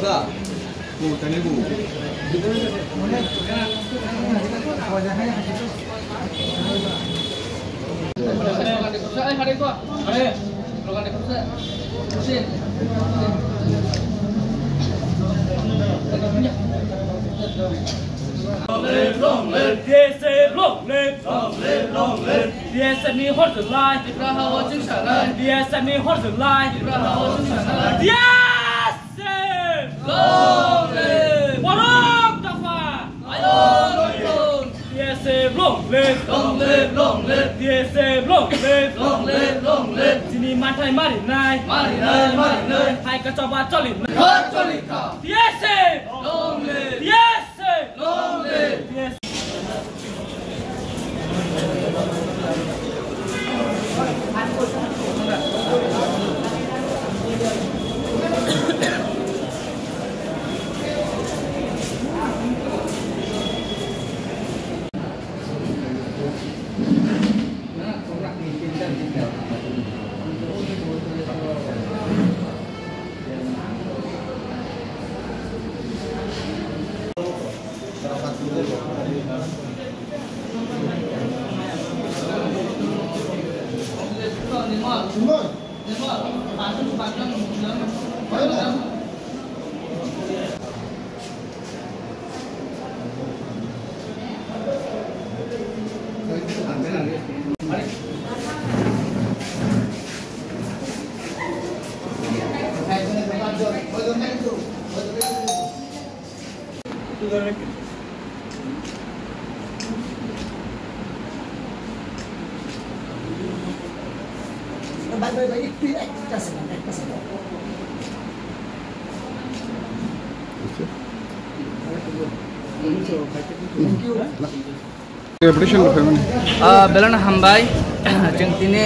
Long live, yes, long live, long live, long live. Yes, and me hold the line. Yes, and me hold the line. Yes, long live. Warok Tafa. Yes, long live, long live, long live. Yes, long live, long live, long live. Sini matai mari nai. Hai kacoba colin. Yes, long live. Yes. Long live! Yes. Belon Hambai, Jentine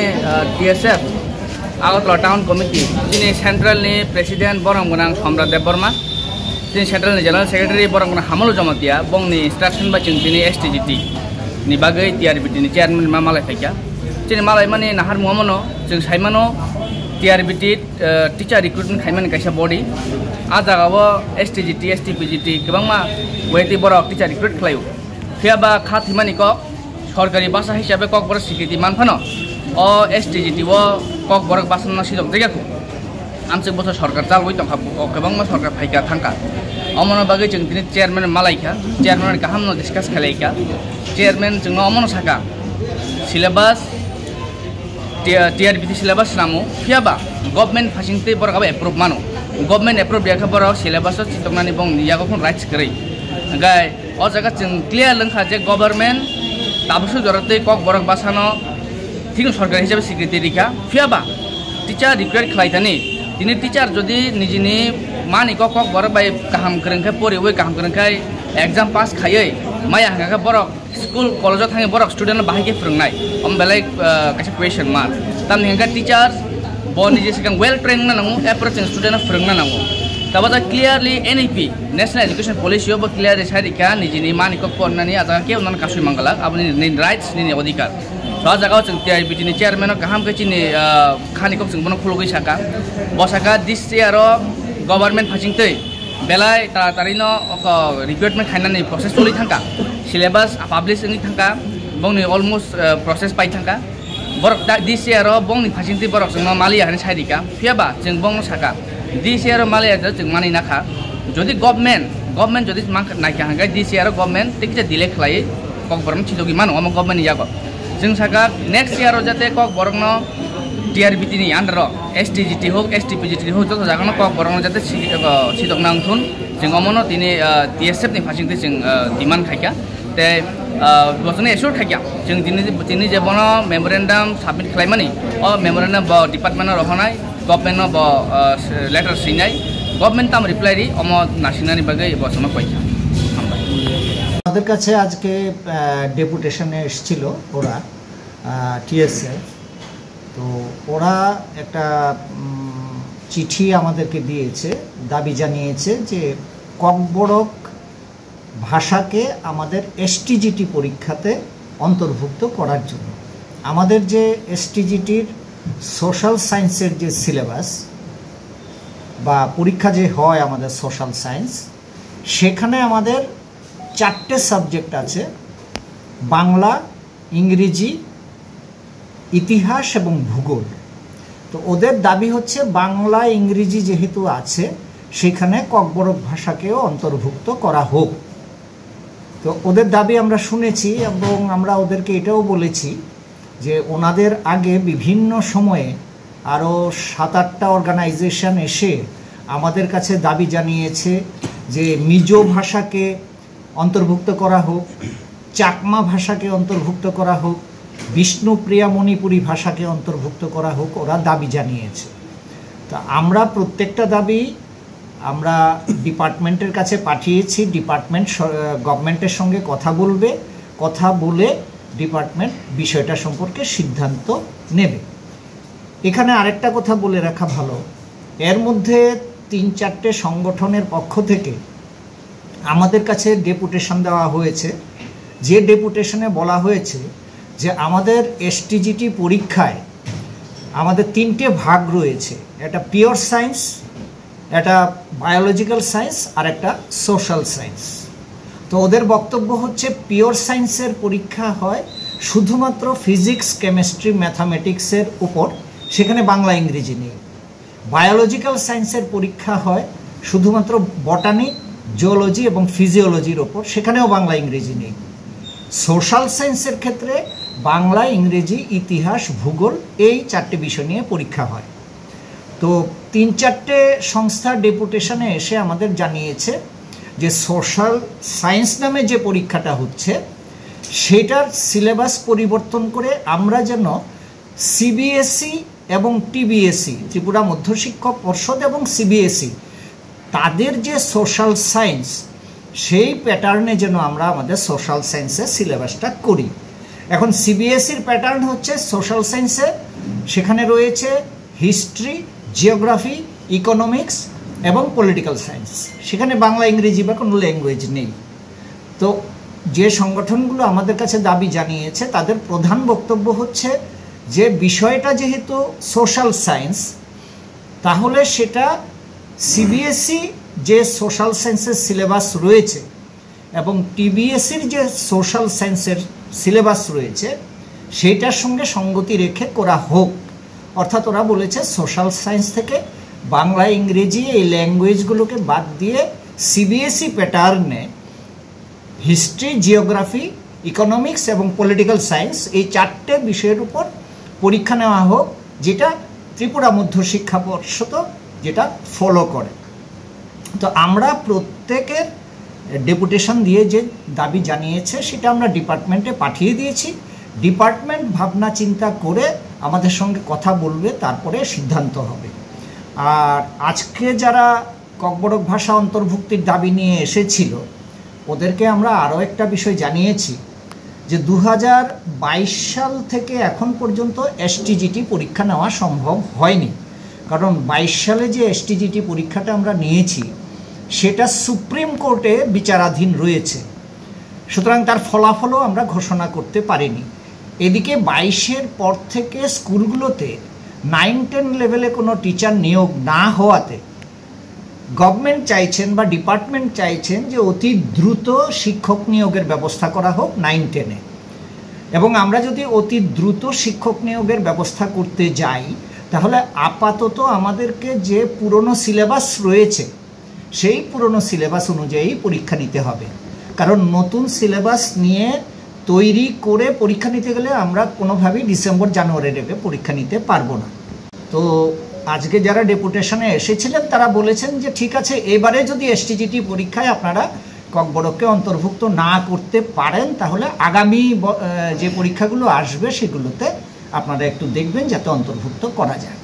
TSF, Outlaw Town Committee, Jini Central President Borangunang Hamra Deborma, Jin Central General Secretary Boranguna Hamulu Jamatia, Bongni Instruction by Jentine STGT, Nibagai, TRBT, Chairman Mamalafeka, Jin Malamani, Nahar Momono, Jin Simano, TRBT, Teacher Recruitment Hyman Kasha Body, Azagawa, STGT, STPGT, Kabama, Weti Borok, Teacher Recruit Clay, Fiaba Katimaniko. সরকারি ভাষা হিসাবে ককবরক স্বীকৃতি মানফানো ও STGT ও ককবরক বাসনা সিজক জায়গাखौ आमचे बছর সরকার চালবই दंखा गोबां सरकार फायका थांका अमनो बागै जों दिनै चेयारमेन मालायखा चेयारमेन गाहामनो डिसकास खालायखा चेयारमेन जों अमनो साका सिलेबास टीआरबीटी सिलेबास नामो फियाबा गभर्नमेंट फासिंते बरगाबा एप्रुव मानो गभर्नमेंट एप्रुव याखा बरग सिलेबास चितंनानि बं नियागोखौ राइट्स करै गाय अ जागा जों क्लियर लंखा जे गभर्नमेंट ताबसु जरते कक बरक बासानो ठीक सरकार हिसाबै स्वीकृति दिखा फियाबा टीचार रिक्वायर खालायतानि दिनै टीचार जदि निजिनि मानि कक बरक बाय गाहाम गोरोंखाय परिवै गाहाम गोरोंखाय एग्जाम पास खायै माया हांगा बरक स्कुल कलेजाव थाङै बरक स्टुडेन्ट बाहायके फोरोंनाय अमबेलाय कासे क्वेश्चन मार्क ताम हेंगा टीचार ब निजे सिगां वेल ट्रेन नांगौ एप्रोच स्टुडेन्ट फोरोंना नांगौ तब clearly NEP national education policy अब क्लियर सारिका निजिनि मानिक पढ़नानै आजा के उन्नन कासुइ मंगला आबनि राइट्स नि अधिकार सा जगह जों टीआरबीटी नि चेयरमैन गाहाम गचिनि खानिको जों बन खुलगै साका बसाका दिस इयर गवर्नमेंट फासिंतै बेलाय तारिनो रिक्रुटमेंट खायनानै प्रोसेस चलि थांका सिलेबास पब्लिश नि थांका बंनि almost process pi थांका Barak this year बंनि फासिंतै बरक जों मालिया हानि सारिका फियाबा जों बंग साका दिस इयर मालिया जों मानि नाखा जदि गभर्नमेंट जदि नायखा हांगा दिस इयर गभर्नमेंट टिकजे डिले खालाय कक बरम छिदोगि मानो हम गभर्नमेंट यागो जों साका नेक्स्ट इयर जाते कक बरमनो टीआरबीटी नि अंडर एसटीजीटी हो एसटीपीजीटी हो जतो जागनो कक बरमनो जाते छिदोग नांथुन जों अमनो दिनै टीएसएफ नि फासिंते जों डिमान्ड खायका ते बसने एसुर खायका जों दिनै जेबनो मेमोरेंडम सबमिट खालायमानि अ मेमोरेंडम ब डिपार्टमेंट रखनाय गभर्नमेंट लेटर सिनाय गभर्नमेंट ताम रिप्लाई रि अम नासिनानि बागै बसनो कइया আমাদের কাছে আজকে ডেপুটেশনে এসেছিল ওরা টিএসএফ তো ওরা একটা চিঠি আমাদেরকে দিয়েছে দাবি জানিয়েছে যে ককবরক ভাষাকে আমাদের এসটিজিটি পরীক্ষাতে অন্তর্ভুক্ত করার জন্য আমাদের যে এসটিজিটির সোশ্যাল সায়েন্সের যে সিলেবাস বা পরীক্ষা যে হয় আমাদের সোশ্যাল সায়েন্স, সেখানে আমাদের 4টে সাবজেক্ট আছে, বাংলা, ইংরেজি, ইতিহাস এবং ভূগোল। তো ওদের দাবি হচ্ছে বাংলা ইংরেজি যেহেতু আছে সেখানে ককবরক ভাষাকেও অন্তর্ভুক্ত করা হোক। তো ওদের দাবি আমরা শুনেছি এবং আমরা ওদেরকে এটাও বলেছি যে ওনাদের আগে বিভিন্ন সময়ে আরও 7-8টা অর্গানাইজেশন এসে আমাদের কাছে দাবি জানিয়েছে যে মিজো ভাষাকে অন্তর্ভুক্ত করা হোক, চাকমা ভাষাকে অন্তর্ভুক্ত করা হোক, বিষ্ণুপ্রিয়া মণিপুরী ভাষাকে অন্তর্ভুক্ত করা হোক, ওরা দাবি জানিয়েছে। তা আমরা প্রত্যেকটা দাবি আমরা ডিপার্টমেন্টের কাছে পাঠিয়েছি। ডিপার্টমেন্ট গভর্নমেন্টের সঙ্গে কথা বলবে, কথা বলে ডিপার্টমেন্ট বিষয়টা সম্পর্কে সিদ্ধান্ত নেবে। এখানে আরেকটা কথা বলে রাখা ভালো, এর মধ্যে 3-4টে সংগঠনের পক্ষ থেকে আমাদের কাছে ডেপুটেশন দেওয়া হয়েছে, যে ডেপুটেশনে বলা হয়েছে যে আমাদের এসটিজিটি পরীক্ষায় আমাদের 3টে ভাগ রয়েছে, একটা পিওর সায়েন্স, একটা বায়োলজিক্যাল সায়েন্স আর একটা সোশ্যাল সায়েন্স। তো ওদের বক্তব্য হচ্ছে পিওর সায়েন্সের পরীক্ষা হয় শুধুমাত্র ফিজিক্স, কেমিস্ট্রি, ম্যাথামেটিক্সের উপর, সেখানে বাংলা ইংরেজি নেই। বায়োলজিক্যাল সায়েন্সের পরীক্ষা হয় শুধুমাত্র বটানি, জিওলজি এবং ফিজিওলজির ওপর, সেখানেও বাংলা ইংরেজি নেই। সোশ্যাল সায়েন্সের ক্ষেত্রে বাংলা, ইংরেজি, ইতিহাস, ভূগোল এই 4টে বিষয় নিয়ে পরীক্ষা হয়। তো 3-4টে সংস্থা ডেপুটেশনে এসে আমাদের জানিয়েছে যে সোশ্যাল সায়েন্স নামে যে পরীক্ষাটা হচ্ছে সেটার সিলেবাস পরিবর্তন করে আমরা যেন সিবিএসই এবং টিবিএসই, ত্রিপুরা মধ্যশিক্ষা পর্ষদ এবং সিবিএসই, তাদের যে সোশ্যাল সায়েন্স সেই প্যাটার্নে যেন আমরা আমাদের সোশ্যাল সায়েন্সের সিলেবাসটা করি। এখন সিবিএসইর প্যাটার্ন হচ্ছে সোশ্যাল সায়েন্সে সেখানে রয়েছে হিস্ট্রি, জিওগ্রাফি, ইকোনমিক্স এবং পলিটিক্যাল সায়েন্স, সেখানে বাংলা ইংরেজি বা কোনো ল্যাঙ্গুয়েজ নেই। তো যে সংগঠনগুলো আমাদের কাছে দাবি জানিয়েছে তাদের প্রধান বক্তব্য হচ্ছে যে বিষয়টা যেহেতু সোশ্যাল সায়েন্স, তাহলে সেটা সিবিএসই যে সোশ্যাল সায়েন্সের সিলেবাস রয়েছে এবং টিবিএসির যে সোশ্যাল সায়েন্সের সিলেবাস রয়েছে সেইটার সঙ্গে সঙ্গতি রেখে করা হোক। অর্থাৎ ওরা বলেছে সোশ্যাল সায়েন্স থেকে বাংলা, ইংরেজি এই ল্যাঙ্গুয়েজগুলোকে বাদ দিয়ে সিবিএসই প্যাটার্নে হিস্ট্রি, জিওগ্রাফি, ইকোনমিক্স এবং পলিটিক্যাল সায়েন্স এই 4টে বিষয়ের উপর পরীক্ষা নেওয়া হোক, যেটা ত্রিপুরা মধ্যশিক্ষা পর্ষদ যেটা ফলো করে। তো আমরা প্রত্যেকের ডেপুটেশন দিয়ে যে দাবি জানিয়েছে সেটা আমরা ডিপার্টমেন্টে পাঠিয়ে দিয়েছি। ডিপার্টমেন্ট ভাবনা চিন্তা করে আমাদের সঙ্গে কথা বলবে, তারপরে সিদ্ধান্ত হবে। আর আজকে যারা ককবরক ভাষা অন্তর্ভুক্তির দাবি নিয়ে এসেছিল ওদেরকে আমরা আরও একটা বিষয় জানিয়েছি যে 2022 সাল থেকে এখন পর্যন্ত এসটিজিটি পরীক্ষা নেওয়া সম্ভব হয়নি, কারণ 22 সালে যে এসটিজিটি পরীক্ষাটা আমরা নিয়েছি সেটা সুপ্রিম কোর্টে বিচারাধীন রয়েছে, সুতরাং তার ফলাফলও আমরা ঘোষণা করতে পারিনি। এদিকে 22-এর পর থেকে স্কুলগুলোতে 9-10 লেভেলে কোনো টিচার নিয়োগ না হওয়াতে গভর্নমেন্ট চাইছেন বা ডিপার্টমেন্ট চাইছেন যে অতি দ্রুত শিক্ষক নিয়োগের ব্যবস্থা করা হোক 9-10-এ। এবং আমরা যদি অতি দ্রুত শিক্ষক নিয়োগের ব্যবস্থা করতে যাই তাহলে আপাতত আমাদেরকে যে পুরনো সিলেবাস রয়েছে সেই পুরনো সিলেবাস অনুযায়ী পরীক্ষা নিতে হবে, কারণ নতুন সিলেবাস নিয়ে তৈরি করে পরীক্ষা নিতে গেলে আমরা কোনোভাবেই ডিসেম্বর, জানুয়ারিতে পরীক্ষা নিতে পারবো না। তো আজকে যারা ডেপুটেশনে এসেছিলেন তারা বলেছেন যে ঠিক আছে, এবারে যদি এসটিজিটি পরীক্ষায় আপনারা ককবরককে অন্তর্ভুক্ত না করতে পারেন তাহলে আগামী যে পরীক্ষাগুলো আসবে সেগুলোতে আপনারা একটু দেখবেন যাতে অন্তর্ভুক্ত করা যায়।